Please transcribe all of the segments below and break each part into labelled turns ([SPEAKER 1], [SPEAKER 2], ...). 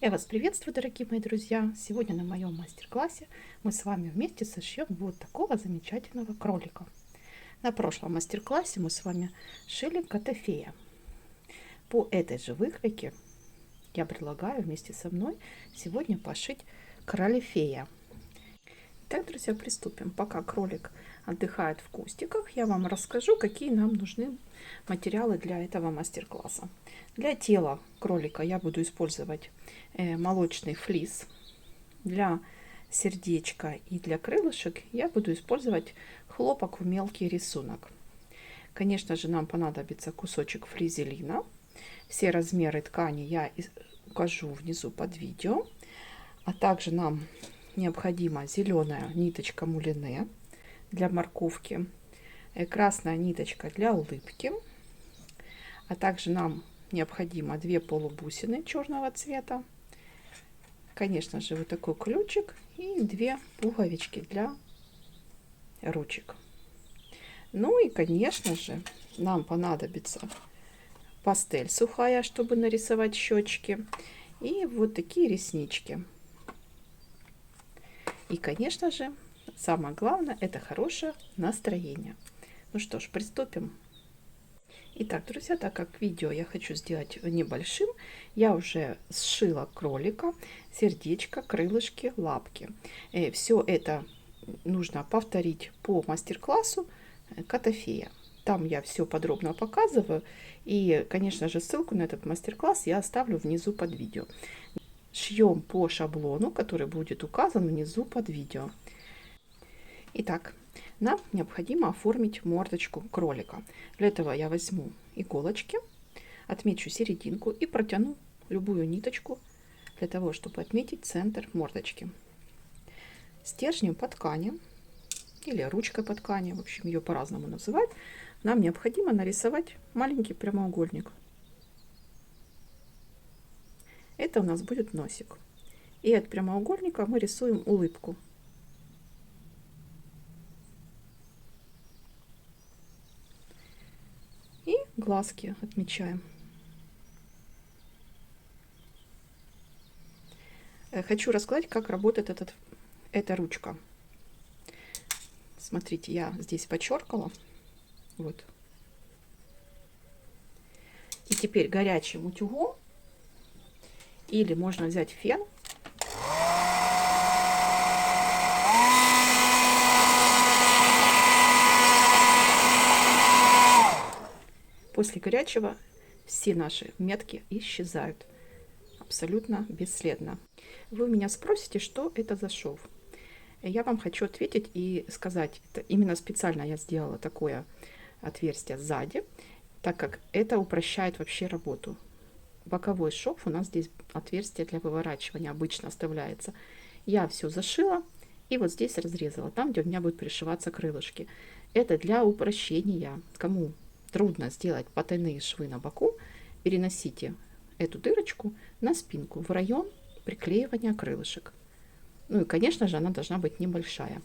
[SPEAKER 1] Я вас приветствую, дорогие мои друзья! Сегодня на моем мастер-классе мы с вами вместе сошьем вот такого замечательного кролика. На прошлом мастер-классе мы с вами шили кота-фея. По этой же выкройке я предлагаю вместе со мной сегодня пошить кролефея. Итак, друзья, приступим. Пока кролик отдыхает в кустиках, я вам расскажу, какие нам нужны материалы для этого мастер-класса. Для тела кролика я буду использовать молочный флис. Для сердечка и для крылышек я буду использовать хлопок в мелкий рисунок. Конечно же, нам понадобится кусочек флизелина. Все размеры ткани я укажу внизу под видео. А также нам необходима зеленая ниточка мулине для морковки, красная ниточка для улыбки, а также нам необходимо 2 полубусины черного цвета, конечно же, вот такой ключик и 2 пуговички для ручек. Ну и, конечно же, нам понадобится пастель сухая, чтобы нарисовать щечки, и вот такие реснички. И, конечно же, самое главное — это хорошее настроение. Ну что ж, приступим. Итак, друзья, так как видео я хочу сделать небольшим, я уже сшила кролика, сердечко, крылышки, лапки. Все это нужно повторить по мастер-классу кота-фея. Там я все подробно показываю. И, конечно же, ссылку на этот мастер-класс я оставлю внизу под видео. Шьем по шаблону, который будет указан внизу под видео. Итак, нам необходимо оформить мордочку кролика. Для этого я возьму иголочки, отмечу серединку и протяну любую ниточку для того, чтобы отметить центр мордочки. Стержнем по ткани или ручкой по ткани, в общем, ее по-разному называют, нам необходимо нарисовать маленький прямоугольник. Это у нас будет носик. И от прямоугольника мы рисуем улыбку. И глазки отмечаем. Хочу рассказать, как работает эта ручка. Смотрите, я здесь подчеркала. Вот. И теперь горячим утюгом, или можно взять фен, после горячего все наши метки исчезают абсолютно бесследно. Вы меня спросите, что это за шов. Я вам хочу ответить и сказать, это именно специально я сделала такое отверстие сзади, так как это упрощает вообще работу. Боковой шов у нас здесь отверстие для выворачивания обычно оставляется. Я все зашила и вот здесь разрезала, там, где у меня будут пришиваться крылышки. Это для упрощения. Кому трудно сделать потайные швы на боку, переносите эту дырочку на спинку в район приклеивания крылышек. Ну и, конечно же, она должна быть небольшая.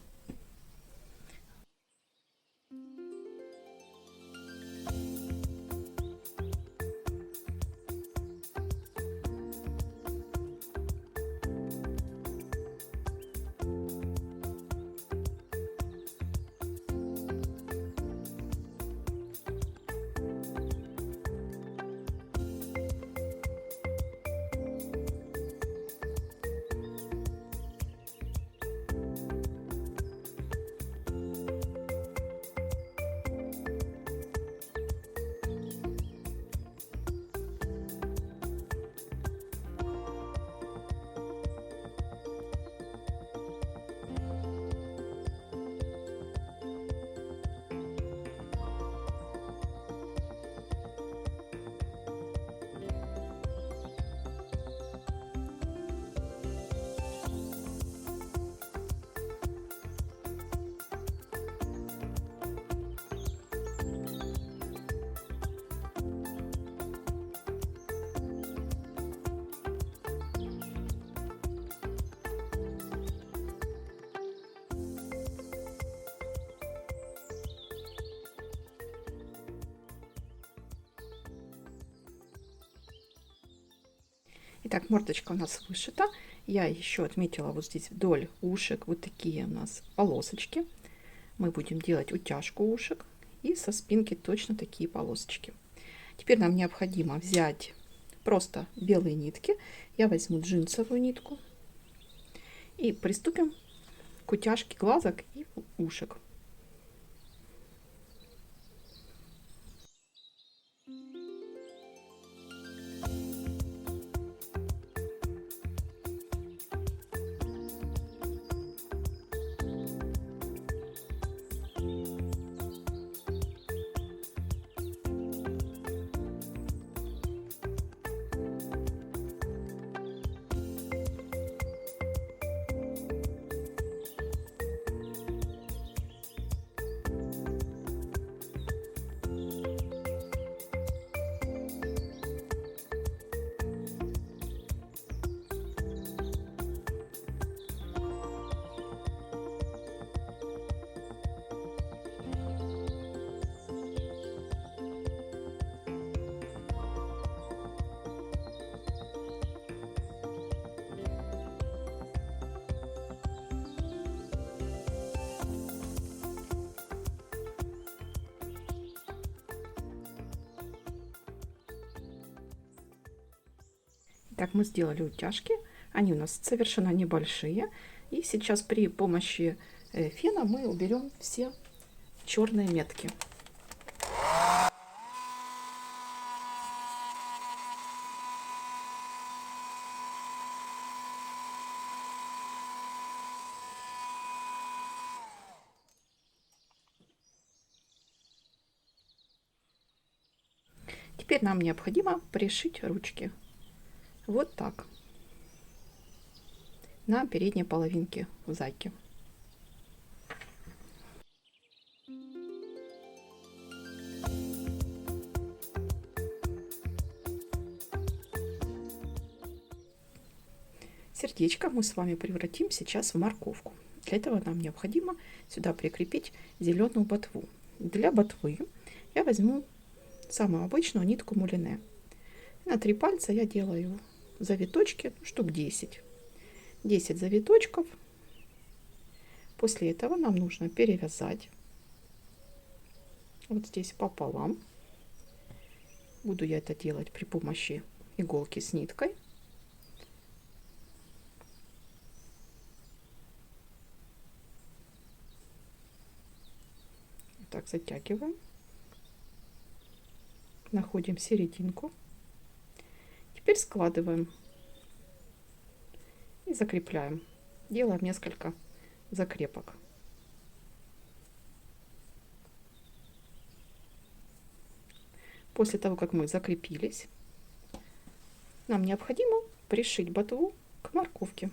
[SPEAKER 1] Итак, мордочка у нас вышита. Я еще отметила вот здесь вдоль ушек вот такие у нас полосочки. Мы будем делать утяжку ушек. И со спинки точно такие полосочки. Теперь нам необходимо взять просто белые нитки. Я возьму джинсовую нитку. И приступим к утяжке глазок и ушек. Так, мы сделали утяжки. Они у нас совершенно небольшие. И сейчас при помощи фена мы уберем все черные метки. Теперь нам необходимо пришить ручки. Вот так. На передней половинке зайки. Сердечко мы с вами превратим сейчас в морковку. Для этого нам необходимо сюда прикрепить зеленую ботву. Для ботвы я возьму самую обычную нитку мулине. На 3 пальца я делаю завиточки, штук 10. 10 завиточков. После этого нам нужно перевязать вот здесь пополам. Буду я это делать при помощи иголки с ниткой. Так, затягиваем. Находим серединку. Теперь складываем и закрепляем. Делаем несколько закрепок. После того, как мы закрепились, нам необходимо пришить ботву к морковке.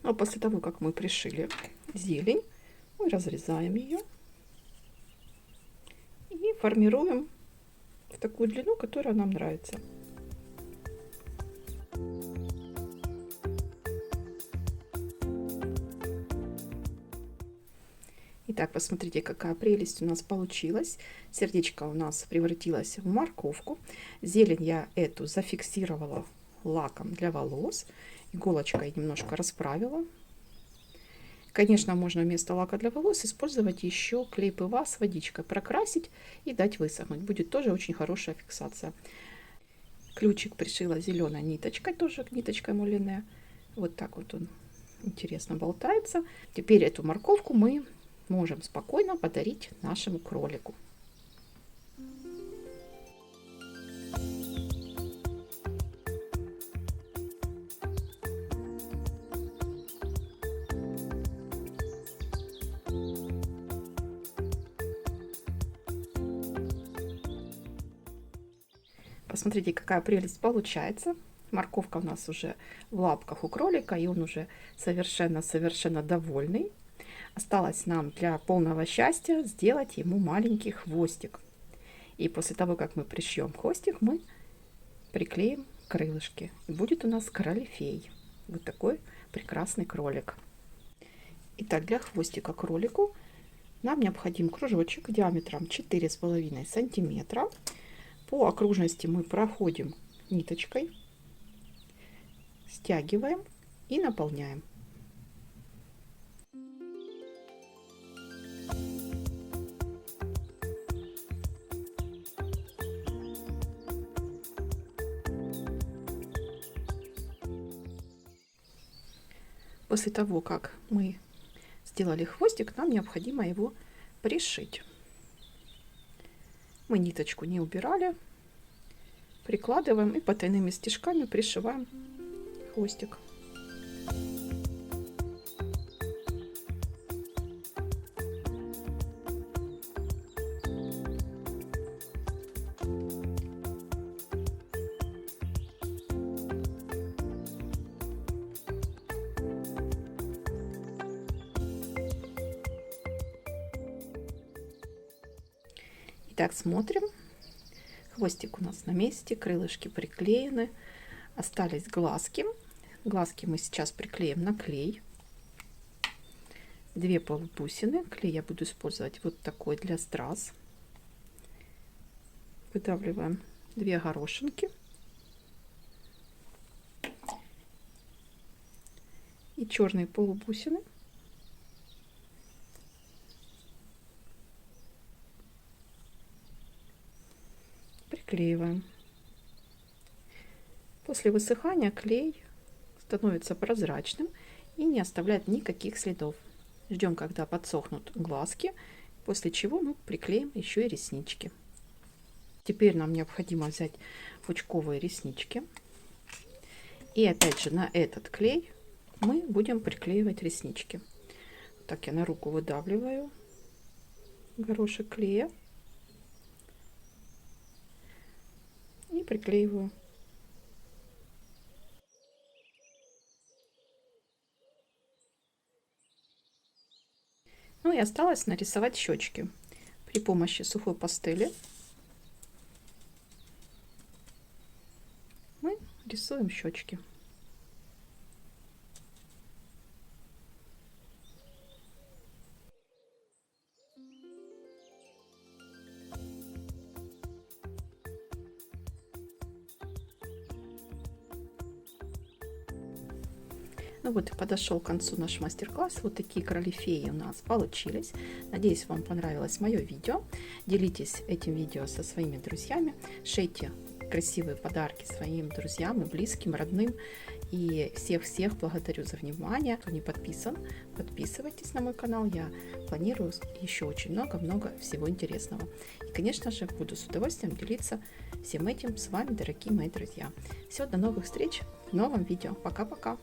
[SPEAKER 1] Но после того, как мы пришили зелень, мы разрезаем ее и формируем в такую длину, которая нам нравится. Итак, посмотрите, какая прелесть у нас получилась. Сердечко у нас превратилось в морковку. Зелень я эту зафиксировала лаком для волос. Иголочкой немножко расправила. Конечно, можно вместо лака для волос использовать еще клей ПВА с водичкой. Прокрасить и дать высохнуть. Будет тоже очень хорошая фиксация. Ключик пришила зеленой ниточкой, тоже ниточкой мулине. Вот так вот он интересно болтается. Теперь эту морковку мы можем спокойно подарить нашему кролику. Посмотрите, какая прелесть получается. Морковка у нас уже в лапках у кролика, и он уже совершенно довольный. Осталось нам для полного счастья сделать ему маленький хвостик. И после того, как мы пришьем хвостик, мы приклеим крылышки. И будет у нас кролефей. Вот такой прекрасный кролик. Итак, для хвостика кролику нам необходим кружочек диаметром 4,5 сантиметра. По окружности мы проходим ниточкой, стягиваем и наполняем. После того, как мы сделали хвостик, нам необходимо его пришить. Мы ниточку не убирали, прикладываем и потайными стежками пришиваем хвостик. Итак, смотрим. Хвостик у нас на месте, крылышки приклеены, остались глазки. Глазки мы сейчас приклеим на клей. 2 полубусины. Клей я буду использовать вот такой для страз. Выдавливаем 2 горошинки. И черные полубусины. Приклеиваем. После высыхания клей становится прозрачным и не оставляет никаких следов. Ждем, когда подсохнут глазки, после чего мы приклеим еще и реснички. Теперь нам необходимо взять пучковые реснички. И опять же на этот клей мы будем приклеивать реснички. Так, я на руку выдавливаю горошек клея и приклеиваю. Ну и осталось нарисовать щечки. При помощи сухой пастели мы рисуем щечки. Ну вот и подошел к концу наш мастер-класс. Вот такие кролефеи у нас получились. Надеюсь, вам понравилось мое видео. Делитесь этим видео со своими друзьями. Шейте красивые подарки своим друзьям и близким, родным. И всех-всех благодарю за внимание. Кто не подписан, подписывайтесь на мой канал. Я планирую еще очень много-много всего интересного. И, конечно же, буду с удовольствием делиться всем этим с вами, дорогие мои друзья. Все, до новых встреч в новом видео. Пока-пока!